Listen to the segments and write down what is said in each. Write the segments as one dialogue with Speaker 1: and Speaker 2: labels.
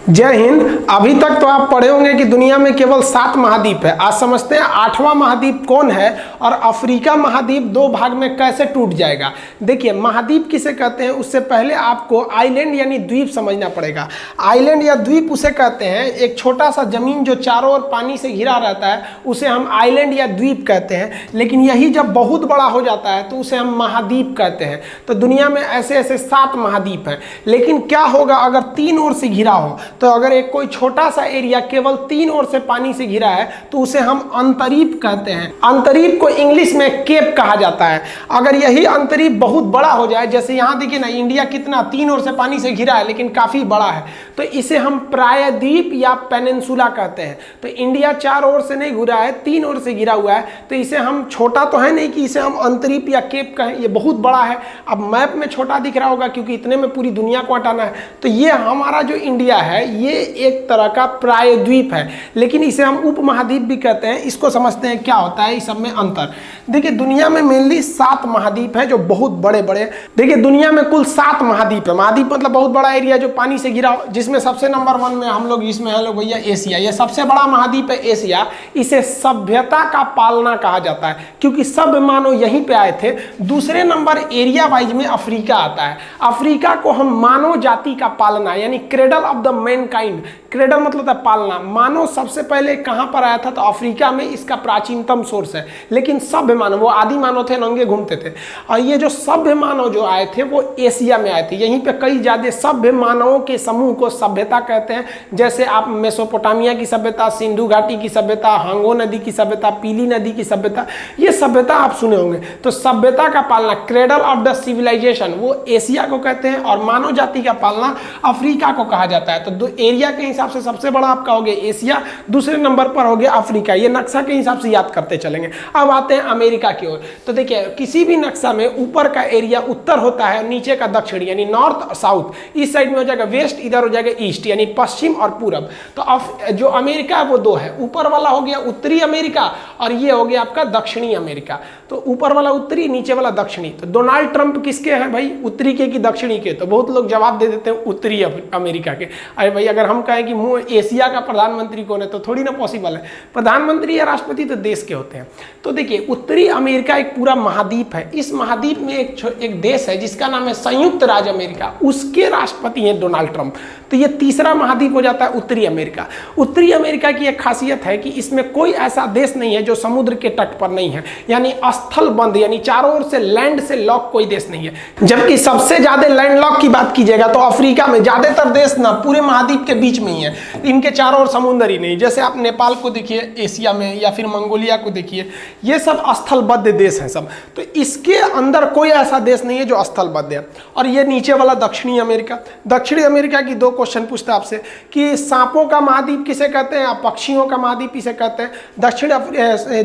Speaker 1: जय हिंद। अभी तक तो आप पढ़े होंगे कि दुनिया में केवल 7 महाद्वीप है। आज समझते हैं 8वां महाद्वीप कौन है और अफ्रीका महाद्वीप 2 भाग में कैसे टूट जाएगा। देखिए, महाद्वीप किसे कहते हैं उससे पहले आपको आइलैंड यानी द्वीप समझना पड़ेगा। आइलैंड या द्वीप उसे कहते हैं एक छोटा सा जमीन जो चारों ओर पानी से घिरा रहता है, उसे हम आइलैंड या द्वीप कहते हैं। लेकिन यही जब बहुत बड़ा हो जाता है तो उसे हम महाद्वीप कहते हैं। तो दुनिया में ऐसे ऐसे 7 महाद्वीप हैं। लेकिन क्या होगा अगर 3 ओर से घिरा हो? तो अगर एक कोई छोटा सा एरिया केवल 3 ओर से पानी से घिरा है तो उसे हम अंतरीप कहते हैं। अंतरीप को इंग्लिश में केप कहा जाता है। अगर यही अंतरीप बहुत बड़ा हो जाए, जैसे यहाँ देखिए ना, इंडिया कितना 3 ओर से पानी से घिरा है लेकिन काफी बड़ा है, तो इसे हम प्रायद्वीप या पेनिनसुला कहते हैं। तो इंडिया 4 ओर से नहीं घिरा है, 3 ओर से घिरा हुआ है, तो इसे हम छोटा तो है नहीं कि इसे हम अंतरीप या केप कहें, ये बहुत बड़ा है। अब मैप में छोटा दिख रहा होगा क्योंकि इतने में पूरी दुनिया को हटाना है। तो ये हमारा जो इंडिया है ये एक तरह का प्रायद्वीप है, लेकिन इसे हम उपमहाद्वीप भी कहते हैं। इसको समझते हैं क्या होता है इस सब में अंतर। देखिए, दुनिया में मेनली 7 महाद्वीप हैं जो बहुत बड़े बड़े। देखिए, दुनिया में कुल 7 महाद्वीप है। महाद्वीप मतलब बहुत बड़ा एरिया जो पानी से घिरा हो, जिसमें सबसे नंबर 1 में हम लोग इसमें है लोग भैया एशिया। ये सबसे बड़ा महाद्वीप है एशिया। इसे सभ्यता का पालना कहा जाता है क्योंकि सब मानव यहीं पे आए थे। दूसरे नंबर एरिया वाइज में अफ्रीका आता है। अफ्रीका को हम मानव जाति का पालना यानी cradle of the Mankind, cradle मतलब पालना। मानव सबसे पहले कहां पर आया था? तो अफ्रीका में इसका प्राचीनतम सोर्स है। लेकिन सभ्य मानव, वो आदि मानव थे, नंगे घूमते थे। और ये जो सभ्य मानव जो आए थे वो एशिया में आए थे। यहीं पे कई ज्यादा सभ्य मानवों के समूह को सभ्यता कहते हैं। जैसे आप मेसोपोटामिया की सभ्यता, सिंधु घाटी की सभ्यता, हांगो नदी की सभ्यता, पीली नदी की सभ्यता, ये सभ्यता आप सुने होंगे। तो सभ्यता का पालना, क्रेडल ऑफ द सिविलाइजेशन, वो एशिया को कहते हैं और मानव जाति का पालना अफ्रीका को कहा जाता है। तो एरिया के हिसाब से सबसे बड़ा आपका हो गया एशिया, दूसरे नंबर पर हो गया अफ्रीका। ये नक्शा के हिसाब से याद करते चलेंगे। अब आते हैं अमेरिका की ओर। तो देखिए, किसी भी नक्शा में ऊपर का एरिया उत्तर होता है, नीचे का दक्षिण यानी नॉर्थ साउथ। इस साइड में हो जाएगा वेस्ट, इधर हो जाएगा ईस्ट यानी पश्चिम और पूरब। तो जो अमेरिका है वो 2 है। ऊपर वाला हो गया उत्तरी अमेरिका और ये हो गया आपका दक्षिणी अमेरिका। तो ऊपर वाला उत्तरी, नीचे वाला दक्षिणी। तो डोनाल्ड ट्रंप किसके हैं भाई, उत्तरी के कि दक्षिणी के? तो बहुत लोग जवाब दे देते हैं उत्तरी अमेरिका के। अरे भाई, अगर हम कहें कि एशिया का प्रधानमंत्री कौन है तो थोड़ी ना पॉसिबल है। प्रधानमंत्री या राष्ट्रपति तो देश के होते हैं। तो देखिए, उत्तरी अमेरिका एक पूरा महाद्वीप है। इस महाद्वीप में एक देश है जिसका नाम है संयुक्त राज्य अमेरिका, उसके राष्ट्रपति हैं डोनाल्ड ट्रंप। तो ये तीसरा महाद्वीप हो जाता है उत्तरी अमेरिका। उत्तरी अमेरिका की एक खासियत है कि इसमें कोई ऐसा देश नहीं है जो समुद्र के तट पर नहीं है, यानी स्थल बंद, यानी चारों ओर से लैंड से लॉक कोई देश नहीं है। जबकि सबसे ज्यादा लैंड लॉक की बात कीजिएगा तो अफ्रीका में ज्यादातर देश ना पूरे महाद्वीप के बीच में ही है, इनके चारों ओर समुद्र ही नहीं। जैसे आप नेपाल को देखिए एशिया में, या फिर मंगोलिया को देखिए, ये सब स्थलबद्ध देश हैं सब। तो इसके अंदर कोई ऐसा देश नहीं है जो स्थलबद्ध है। और ये नीचे वाला दक्षिणी अमेरिका। दक्षिणी अमेरिका की 2 क्वेश्चन पूछता है आपसे कि सांपों का महाद्वीप किसे कहते हैं, पक्षियों का महाद्वीप किसे कहते हैं?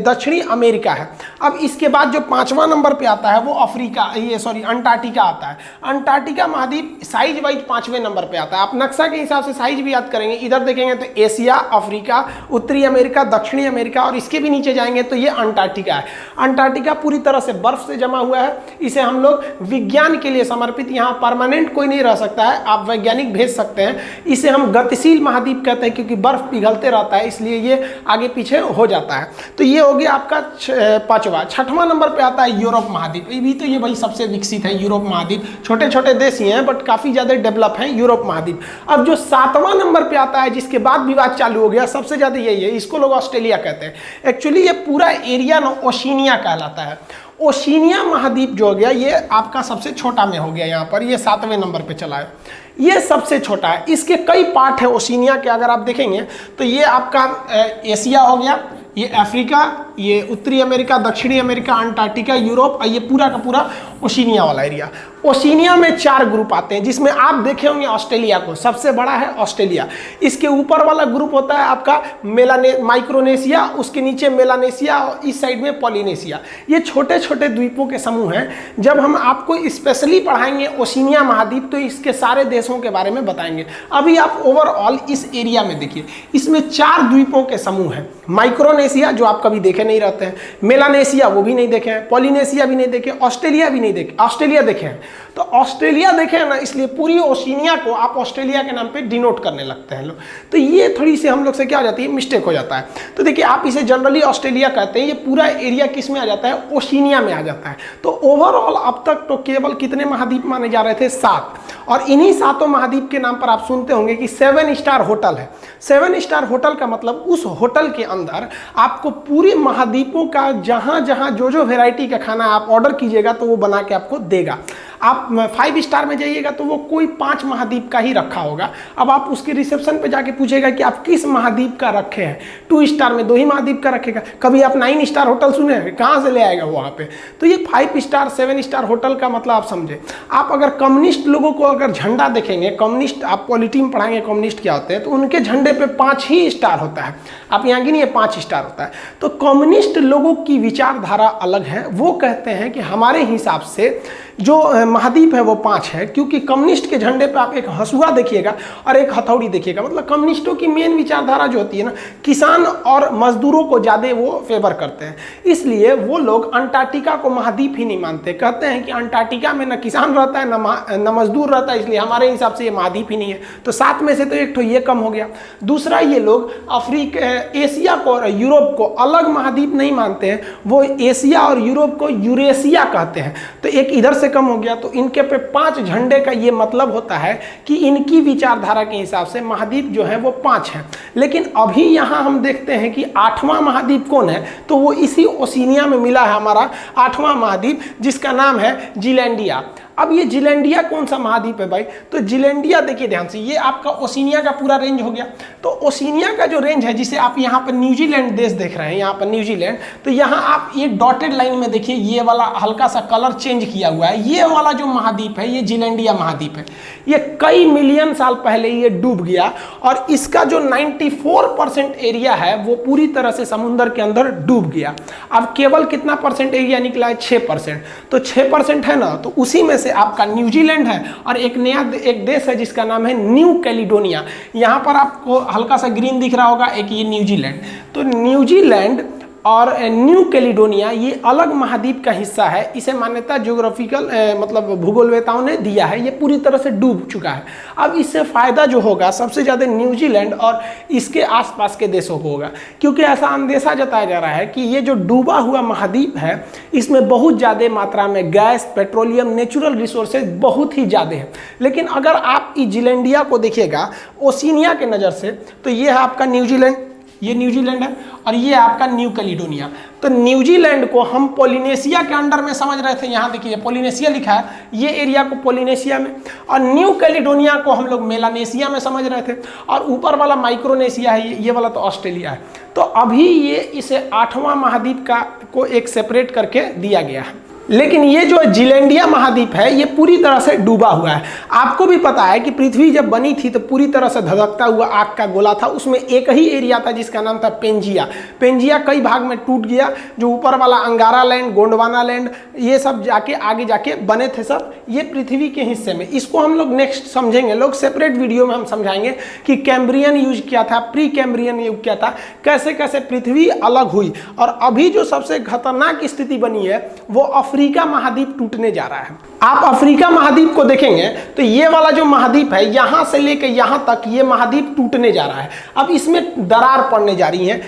Speaker 1: दक्षिणी अमेरिका है। अब इसके बाद जो 5वां नंबर पे आता है वो अंटार्कटिका आता है। अंटार्कटिका महाद्वीप साइज वाइज 5वें नंबर पे आता है। आप नक्शा के हिसाब से साइज भी याद करेंगे, इधर देखेंगे तो एशिया, अफ्रीका, उत्तरी अमेरिका, दक्षिणी अमेरिका, और इसके भी नीचे जाएंगे तो ये अंटार्कटिका है। अंटार्कटिका पूरी तरह से बर्फ से जमा हुआ है। इसे हम लोग विज्ञान के लिए समर्पित, यहाँ परमानेंट कोई नहीं रह सकता है, आप वैज्ञानिक भेज सकते हैं। इसे हम गतिशील महाद्वीप कहते हैं क्योंकि बर्फ पिघलते रहता है, इसलिए ये आगे पीछे हो जाता है। तो ये हो गया आपका 5वां। 6वां नंबर पे आता है यूरोप महाद्वीप। तो ये भाई सबसे विकसित है यूरोप महाद्वीप। छोटे छोटे देश ही हैं बट काफी ज्यादा डेवलप हैं यूरोप महाद्वीप। अब जो 7वां नंबर पे आता है, जिसके बाद विवाद चालू हो गया, सबसे ज्यादा यही है, इसको लोग ऑस्ट्रेलिया कहते हैं। एक्चुअली ये पूरा एरिया ना ओशिनिया कहलाता है। ओशिनिया महाद्वीप जो हो गया ये आपका सबसे छोटा में हो गया, यहाँ पर ये 7वें नंबर पे चला है। ये सबसे छोटा है। इसके कई पार्ट है ओशिनिया के, अगर आप देखेंगे तो ये आपका एशिया हो गया, ये अफ्रीका, ये उत्तरी अमेरिका, दक्षिणी अमेरिका, अंटार्कटिका, यूरोप, और ये पूरा का पूरा ओशिनिया वाला एरिया। ओशिनिया में 4 ग्रुप आते हैं, जिसमें आप देखे होंगे ऑस्ट्रेलिया को, सबसे बड़ा है ऑस्ट्रेलिया। इसके ऊपर वाला ग्रुप होता है आपका माइक्रोनेशिया, उसके नीचे मेलानेशिया और इस साइड में पॉलिनेशिया। ये छोटे छोटे द्वीपों के समूह हैं। जब हम आपको स्पेशली पढ़ाएंगे ओशिनिया महाद्वीप तो इसके सारे देशों के बारे में बताएंगे। अभी आप ओवरऑल इस एरिया में देखिए, इसमें 4 द्वीपों के समूह हैं। माइक्रोनेशिया जो आप कभी देखे नहीं रहते हैं, मेलानेशिया वो भी नहीं देखे हैं, पॉलिनेशिया भी नहीं देखे, ऑस्ट्रेलिया भी नहीं देखे, ऑस्ट्रेलिया देखे हैं। तो ऑस्ट्रेलिया देखें ना, इसलिए पूरी ओशिनिया को आप ऑस्ट्रेलिया के नाम पे डिनोट करने लगते हैं लोग। तो ये थोड़ी सी हम लोग से क्या हो जाती है, मिस्टेक हो जाता है। तो देखिए आप इसे जनरली ऑस्ट्रेलिया कहते हैं, ये पूरा एरिया किस में आ जाता है, ओशिनिया में आ जाता है। तो ओवरऑल अब तक तो केवल कितने महाद्वीप माने जा रहे थे, 7। और इन्हीं 7 महाद्वीप के नाम पर आप सुनते होंगे कि 7 स्टार होटल है। 7 स्टार होटल का मतलब उस होटल के अंदर आपको पूरे महाद्वीपों का जहां जहां जो जो वेराइटी का खाना आप ऑर्डर कीजिएगा तो वो बना के आपको देगा। आप 5 स्टार में जाइएगा तो वो कोई 5 महाद्वीप का ही रखा होगा। अब आप उसके रिसेप्शन पे जाके पूछेगा कि आप किस महाद्वीप का रखे हैं, 2 स्टार में 2 ही महाद्वीप का रखेगा। कभी आप 9 स्टार होटल सुने हैं, कहाँ से ले आएगा वहाँ पे। तो ये 5 स्टार 7 स्टार होटल का मतलब आप समझे। आप अगर कम्युनिस्ट लोगों को अगर झंडा देखेंगे, कम्युनिस्ट आप पॉलिटी में पढ़ाएंगे कम्युनिस्ट क्या होते हैं, तो उनके झंडे पे 5 ही स्टार होता है। आप यहाँ गिनिए 5 स्टार होता है। तो कम्युनिस्ट लोगों की विचारधारा अलग है। वो कहते हैं कि हमारे हिसाब से जो महाद्वीप है वो 5 है, क्योंकि कम्युनिस्ट के झंडे पे आप एक हंसुआ देखिएगा और एक हथौड़ी देखिएगा। मतलब कम्युनिस्टों की मेन विचारधारा जो होती है ना, किसान और मजदूरों को ज़्यादा वो फेवर करते हैं। इसलिए वो लोग अंटार्कटिका को महाद्वीप ही नहीं मानते। कहते हैं कि अंटार्कटिका में न किसान रहता है न मजदूर रहता है, इसलिए हमारे हिसाब से ये महाद्वीप ही नहीं है। तो 7 में से तो एक तो ये कम हो गया। दूसरा, ये लोग एशिया को और यूरोप को अलग महाद्वीप नहीं मानते हैं। वो एशिया और यूरोप को यूरेशिया कहते हैं। तो एक इधर कम हो गया। तो इनके पे 5 झंडे का ये मतलब होता है कि इनकी विचारधारा के हिसाब से महाद्वीप जो है वो 5 है। लेकिन अभी यहां हम देखते हैं कि 8वां महाद्वीप कौन है, तो वो इसी ओशिनिया में मिला है हमारा 8वां महाद्वीप, जिसका नाम है जीलैंडिया। अब ये जीलैंडिया कौन सा महाद्वीप है भाई, तो जीलैंडिया देखिए ध्यान से, ये आपका ओशिनिया का पूरा रेंज हो गया। तो ओशिनिया का जो रेंज है, जिसे आप यहाँ पर न्यूजीलैंड देश देख रहे हैं, यहाँ पर न्यूजीलैंड, तो यहाँ आप ये डॉटेड लाइन में देखिए, ये वाला हल्का सा कलर चेंज किया हुआ है। ये वाला जो महाद्वीप है ये जीलैंडिया महाद्वीप है। ये कई मिलियन साल पहले ये डूब गया और इसका जो 94% एरिया है वो पूरी तरह से समुद्र के अंदर डूब गया। अब केवल कितना परसेंट एरिया निकला है, 6%। तो 6% है ना, तो उसी में से आपका न्यूजीलैंड है और एक नया एक देश है जिसका नाम है न्यू कैलिडोनिया। यहाँ पर आपको हल्का सा ग्रीन दिख रहा होगा, एक ये न्यूजीलैंड। तो न्यूजीलैंड और न्यू कैलिडोनिया ये अलग महाद्वीप का हिस्सा है। इसे मान्यता ज्योग्राफिकल मतलब भूगोलवेताओं ने दिया है। ये पूरी तरह से डूब चुका है। अब इससे फ़ायदा जो होगा सबसे ज़्यादा न्यूजीलैंड और इसके आसपास के देशों को होगा, क्योंकि ऐसा अंदेशा जताया जा रहा है कि ये जो डूबा हुआ महाद्वीप है इसमें बहुत ज़्यादा मात्रा में गैस, पेट्रोलियम, नेचुरल रिसोर्सेज बहुत ही ज़्यादा है। लेकिन अगर आप जीलैंडिया को देखिएगा ओशिनिया के नज़र से, तो ये है आपका न्यूजीलैंड, ये न्यूजीलैंड है और ये आपका न्यू कैलिडोनिया। तो न्यूजीलैंड को हम पोलिनेशिया के अंडर में समझ रहे थे, यहाँ देखिए पोलिनेशिया लिखा है, ये एरिया को पोलिनेशिया में, और न्यू कैलिडोनिया को हम लोग मेलानेशिया में समझ रहे थे, और ऊपर वाला माइक्रोनेशिया है, ये वाला तो ऑस्ट्रेलिया है। तो अभी ये इसे 8वां महाद्वीप का को एक सेपरेट करके दिया गया है। लेकिन ये जो जीलैंडिया महाद्वीप है ये पूरी तरह से डूबा हुआ है। आपको भी पता है कि पृथ्वी जब बनी थी तो पूरी तरह से धधकता हुआ आग का गोला था। उसमें एक ही एरिया था जिसका नाम था पेंजिया। पेंजिया कई भाग में टूट गया। जो ऊपर वाला अंगारा लैंड, गोंडवाना लैंड, ये सब जाके आगे जाके बने थे सब, ये पृथ्वी के हिस्से में। इसको हम लोग नेक्स्ट समझेंगे, लोग सेपरेट वीडियो में हम समझाएंगे कि कैम्ब्रियन यूज क्या था, प्री कैम्ब्रियन युग क्या था, कैसे कैसे पृथ्वी अलग हुई। और अभी जो सबसे खतरनाक स्थिति बनी है वो अफ्रीका महाद्वीप टूटने जा रहा है। आप अफ्रीका महाद्वीप को देखेंगे तो ये वाला जो महाद्वीप है यहां से लेकर यहां तक ये महाद्वीप टूटने जा रहा है। अब इसमें दरार पड़ने जा रही है,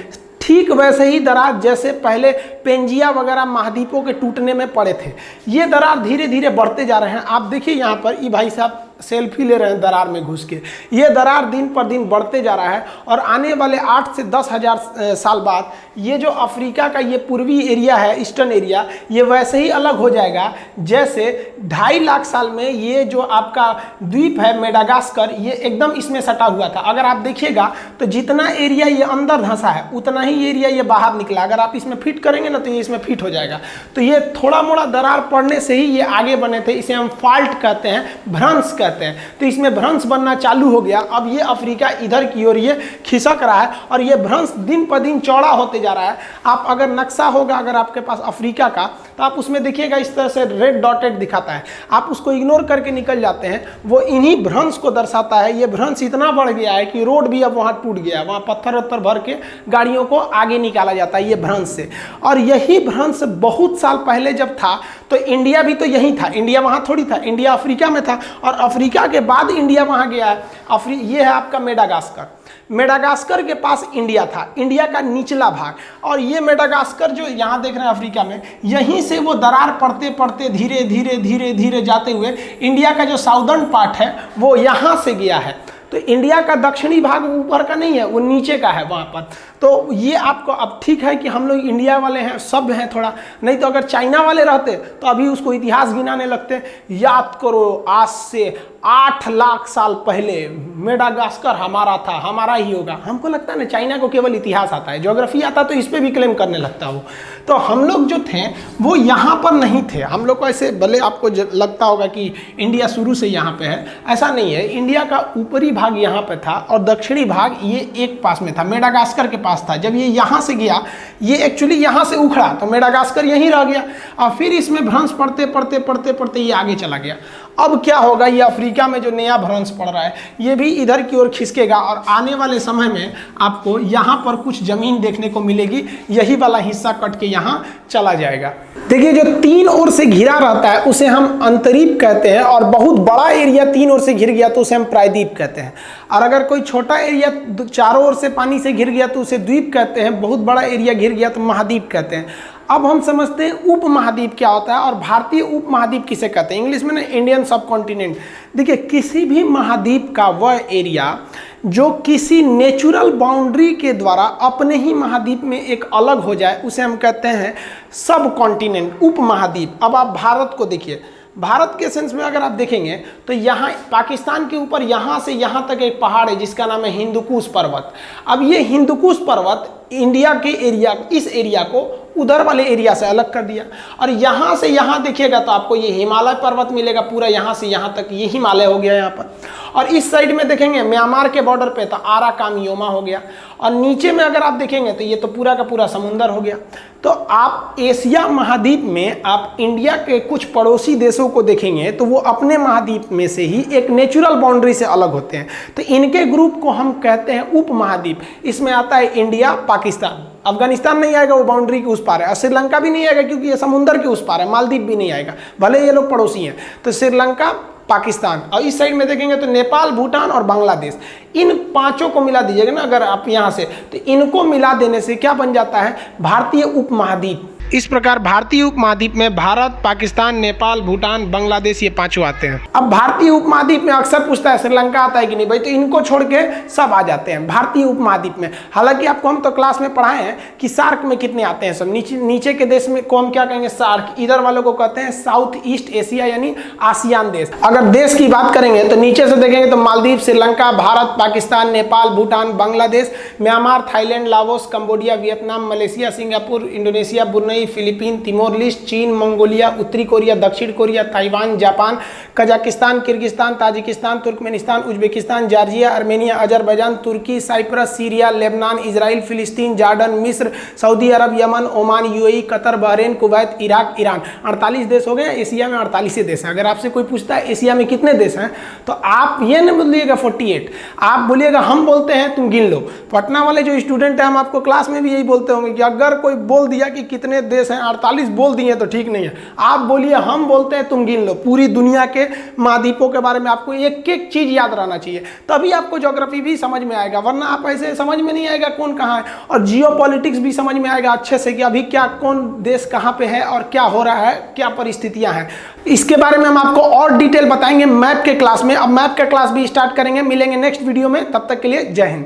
Speaker 1: ठीक वैसे ही दरार जैसे पहले पेंजिया वगैरह महाद्वीपों के टूटने में पड़े थे। ये दरार धीरे धीरे बढ़ते जा रहे हैं। आप देखिए यहाँ पर ये भाई साहब सेल्फी ले रहे हैं दरार में घुस के। ये दरार दिन पर दिन बढ़ते जा रहा है और आने वाले 8 से 10 हज़ार साल बाद ये जो अफ्रीका का ये पूर्वी एरिया है, ईस्टर्न एरिया, ये वैसे ही अलग हो जाएगा जैसे 2.5 लाख साल में ये जो आपका द्वीप है मेडागास्कर, ये एकदम इसमें सटा हुआ था। अगर आप देखिएगा तो जितना एरिया ये अंदर धंसा है उतना ही एरिया ये बाहर निकला। अगर आप इसमें फिट करेंगे ना तो ये इसमें फिट हो जाएगा। तो ये थोड़ा मोड़ा दरार पड़ने से ही ये आगे बने थे। इसे हम फाल्ट कहते हैं, भ्रंश कहते हैं। तो इसमें भ्रंश बनना चालू हो गया। अब ये अफ्रीका इधर की ओर ये खिसक रहा है और ये भ्रंश दिन पर दिन चौड़ा होते जा रहा है। आप अगर नक्शा होगा अगर आपके पास अफ्रीका का, तो आप उसमें देखिएगा इस तरह से रेड डॉटेड दिखाता है। आप उसको इग्नोर करके निकल जाते हैं, वो इन्हीं भ्रंश को दर्शाता है। ये भ्रंश इतना बढ़ गया है कि रोड भी अब वहाँ टूट गया, वहाँ पत्थर वत्थर भर के गाड़ियों को आगे निकाला जाता है ये भ्रंश से। और यही भ्रंश बहुत साल पहले जब था तो इंडिया भी तो यही था, इंडिया वहाँ थोड़ी था, इंडिया अफ्रीका में था और अफ्रीका के बाद इंडिया वहाँ गया है। ये है आपका मेडागास्कर। मेडागास्कर के पास इंडिया था, इंडिया का निचला भाग, और ये मेडागास्कर जो यहाँ देख रहे हैं अफ्रीका में, यहीं से वो दरार पड़ते पड़ते धीरे धीरे धीरे धीरे जाते हुए इंडिया का जो साउदर्न पार्ट है वो यहाँ से गया है। तो इंडिया का दक्षिणी भाग ऊपर का नहीं है, वो नीचे का है वहाँ पर। तो ये आपको अब ठीक है कि हम लोग इंडिया वाले हैं, सभ्य हैं थोड़ा, नहीं तो अगर चाइना वाले रहते तो अभी उसको इतिहास गिनाने लगते। याद करो आज से 8 लाख साल पहले मेडागास्कर हमारा था, हमारा ही होगा। हमको लगता है ना चाइना को केवल इतिहास आता है, ज्योग्राफी आता तो इस पर भी क्लेम करने लगता वो। तो हम लोग जो थे वो यहाँ पर नहीं थे, हम लोग को ऐसे भले आपको लगता होगा कि इंडिया शुरू से यहाँ पे है, ऐसा नहीं है। इंडिया का ऊपरी भाग यहाँ पे था और दक्षिणी भाग ये एक पास में था, मेडागास्कर के पास था। जब ये यहाँ से गया, ये एक्चुअली यहाँ से उखड़ा तो मेडागास्कर यहीं रह गया और फिर इसमें भ्रंश पड़ते पड़ते पड़ते पड़ते ये आगे चला गया। अब क्या होगा, ये अफ्रीका में जो नया भ्रंश पड़ रहा है ये भी इधर की ओर खिसकेगा और आने वाले समय में आपको यहाँ पर कुछ जमीन देखने को मिलेगी, यही वाला हिस्सा कट के यहाँ चला जाएगा। देखिए जो 3 ओर से घिरा रहता है उसे हम अंतरीप कहते हैं, और बहुत बड़ा एरिया 3 ओर से घिर गया तो उसे हम प्रायद्वीप कहते हैं। और अगर कोई छोटा एरिया चारों ओर से पानी से घिर गया तो उसे द्वीप कहते हैं, बहुत बड़ा एरिया घिर गया तो महाद्वीप कहते हैं। अब हम समझते हैं उप महाद्वीप क्या होता है और भारतीय उप महाद्वीप किसे कहते हैं, इंग्लिश में ना इंडियन सब कॉन्टिनेंट। देखिए किसी भी महाद्वीप का वह एरिया जो किसी नेचुरल बाउंड्री के द्वारा अपने ही महाद्वीप में एक अलग हो जाए उसे हम कहते हैं सब कॉन्टिनेंट, उप महाद्वीप। अब आप भारत को देखिए, भारत के सेंस में अगर आप देखेंगे तो यहाँ पाकिस्तान के ऊपर यहाँ से यहाँ तक एक पहाड़ है जिसका नाम है हिंदुकुश पर्वत। अब ये हिंदुकुश पर्वत इंडिया के एरिया, इस एरिया को उधर वाले एरिया से अलग कर दिया, और यहाँ से यहाँ देखिएगा तो आपको ये हिमालय पर्वत मिलेगा, पूरा यहाँ से यहाँ तक ये हिमालय हो गया यहाँ पर। और इस साइड में देखेंगे म्यांमार के बॉर्डर पे तो आरा कामियोमा हो गया, और नीचे में अगर आप देखेंगे तो ये तो पूरा का पूरा समुंदर हो गया। तो आप एशिया महाद्वीप में आप इंडिया के कुछ पड़ोसी देशों को देखेंगे तो वो अपने महाद्वीप में से ही एक नेचुरल बाउंड्री से अलग होते हैं, तो इनके ग्रुप को हम कहते हैं उप महाद्वीप। इसमें आता है इंडिया, पाकिस्तान, अफगानिस्तान नहीं आएगा, वो बाउंड्री के उस पार है, और श्रीलंका भी नहीं आएगा क्योंकि ये समुंदर के उस पार है, मालदीव भी नहीं आएगा, भले ये लोग पड़ोसी हैं। तो श्रीलंका, पाकिस्तान, और इस साइड में देखेंगे तो नेपाल, भूटान और बांग्लादेश, इन 5 को मिला दीजिएगा ना अगर आप यहाँ से, तो इनको मिला देने से क्या बन जाता है, भारतीय उपमहाद्वीप। इस प्रकार भारतीय उपमहाद्वीप में भारत, पाकिस्तान, नेपाल, भूटान, बांग्लादेश ये 5 आते हैं। अब भारतीय उपमहाद्वीप में अक्सर पूछता है श्रीलंका आता है कि नहीं भाई, तो इनको छोड़ के सब आ जाते हैं भारतीय उपमहाद्वीप में। हालांकि आपको हम तो क्लास में पढ़ाए हैं कि सार्क में कितने आते हैं सब, नीचे के देश में को हम क्या कहेंगे, सार्क। इधर वालों को कहते हैं साउथ ईस्ट एशिया यानी आसियान देश। अगर देश की बात करेंगे तो नीचे से देखेंगे तो Maldives, Sri Lanka, Bharat, Pakistan, Nepal, Bhutan, Bangladesh, Myanmar, Thailand, Laos, Cambodia, Vietnam, Malaysia, Singapore, Indonesia, Brunei, Philippines, Timor Leste, चीन, मंगोलिया, उत्तरी कोरिया, दक्षिण Korea, Taiwan, Japan, Kazakhstan, Kyrgyzstan, Tajikistan, Turkmenistan, Uzbekistan, Georgia, Armenia, Azerbaijan, तुर्की, Cyprus, Syria, Lebanon, Israel, Palestine, Jordan, मिस्र, सऊदी अरब, यमन, Oman, UAE, Qatar, Bahrain, Kuwait, Iraq, Iran. 48 देश हो गए। एशिया में 48 देश हैं। अगर आपसे कोई पूछता है एशिया में कितने देश हैं तो आप ये नहीं बोलिएगा 48, आप बोलिएगा हम बोलते हैं, तुम गिन लो। पटना वाले जो स्टूडेंट हैं हम आपको क्लास में भी यही बोलते होंगे कि अगर कोई बोल दिया कि कितने देश हैं, 48 बोल दिए तो ठीक नहीं है, आप बोलिए हम बोलते हैं, तुम गिन लो। पूरी दुनिया के महाद्वीपों के बारे में आपको एक एक चीज याद रहना चाहिए, तभी आपको ज्योग्राफी भी समझ में आएगा, वरना आप ऐसे समझ में नहीं आएगा कौन कहाँ है। और जियोपॉलिटिक्स भी समझ में आएगा अच्छे से कि अभी क्या कौन देश कहाँ पे है और क्या हो रहा है, क्या परिस्थितियां हैं। इसके बारे में हम आपको और डिटेल बताएंगे मैप के क्लास में। अब मैप का क्लास भी स्टार्ट करेंगे, मिलेंगे नेक्स्ट वीडियो में, तब तक के लिए जय हिंद।